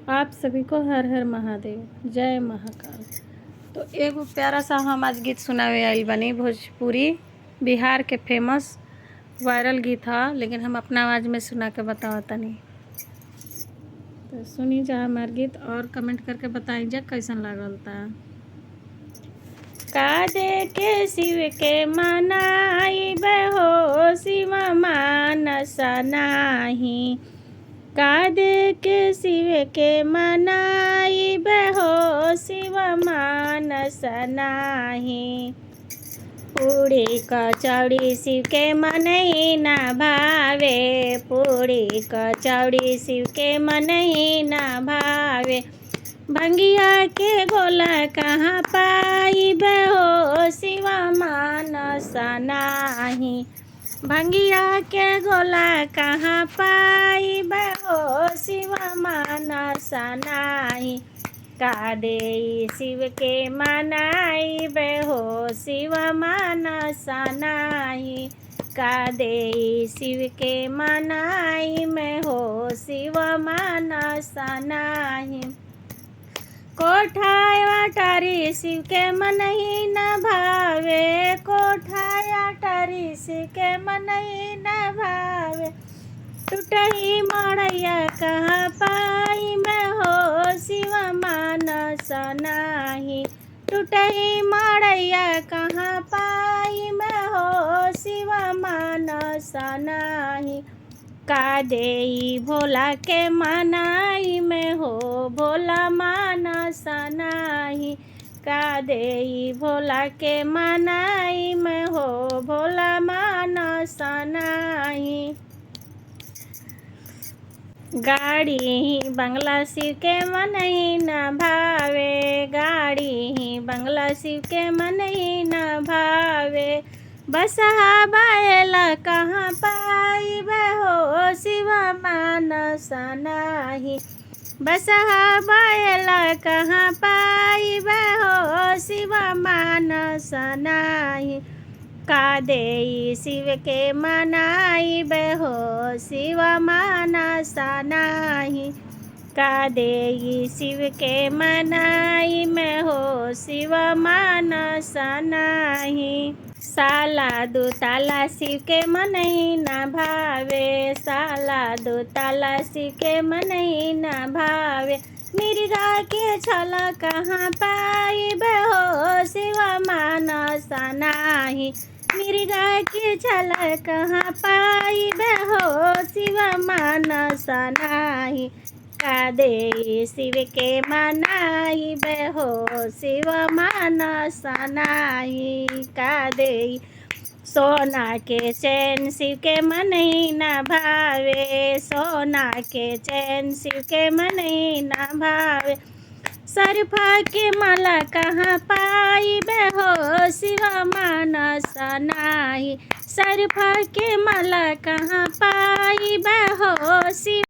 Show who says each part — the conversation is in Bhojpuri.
Speaker 1: आप सभी को हर हर महादेव, जय महाकाल। तो एगो प्यारा सा हम आज गीत सुनावे आइल बनी। भोजपुरी बिहार के फेमस वायरल गीत ह, लेकिन हम अपना आवाज़ में सुना के बतावत तनी। तो सुनी जा हमार गीत और कमेंट करके बताई जा कैसन लागल ता। का दे के शिव के मनाई बहो, शिव मानस नाही। का दे के शिव के मनाई बहो, शिव मानस नाही। पूड़ी कचौड़ी शिव के मनई ना भावे, पूड़ी कचौड़ी शिव के मनई ना भावे। भंगिया के गोला कहाँ पाई बहो, शिव मानस नाही। भंगिया के गोला कहाँ पाई बहो, शिव मानस नाही। का दे शिव के मनाई बहो, शिव मानस नाही। का दे शिव के मनाई में हो, शिव मानस नाही। कोठाया टारी शिव के मनई न भावे, कोठाया टारी शिव के मनई न भावे। टूटही मड़ैया कहाँ पाई मैं हो, शिव मानस नाही। टूटही मड़ैया कहाँ पाई मैं हो, शिव मानस नाही। का देई भोला के मनाई में हो, भोला मानस नाही। का देई भोला के मनाई में हो, भोला मानस नाही। गाड़ी ही बंगला शिव के मनई न भावे, गाड़ी ही बंगला शिव के मनई न भावे। बसहा बैला कहाँ पाई बहो, शिव मानस नाही। बसहा बैला कहाँ पाई बहो, शिव मानस नाही। का देई शिव के मनाई बहो, शिव मानस नाही। का देई शिव के मनाई में हो, शिव मानस नाही। साला दो ताला शिव के मनई न भावे, साला दो ताला शिव के मनई न भावे। मिर्गा के छाला कहाँ पाई बहो, शिव मानस नाही। मिर्गा के छाला कहाँ पाई बहो, शिव मानस नाही। का दे शिव के मनाई बहो, शिव मानस नाही। का दे सोना के चैन शिव के मनई न भावे, सोना के चैन शिव के मनई न भावे। सरफा के माला कहाँ पाई बहो, शिव मानस नाही। सरफा के माला कहाँ पाई बहो, शिव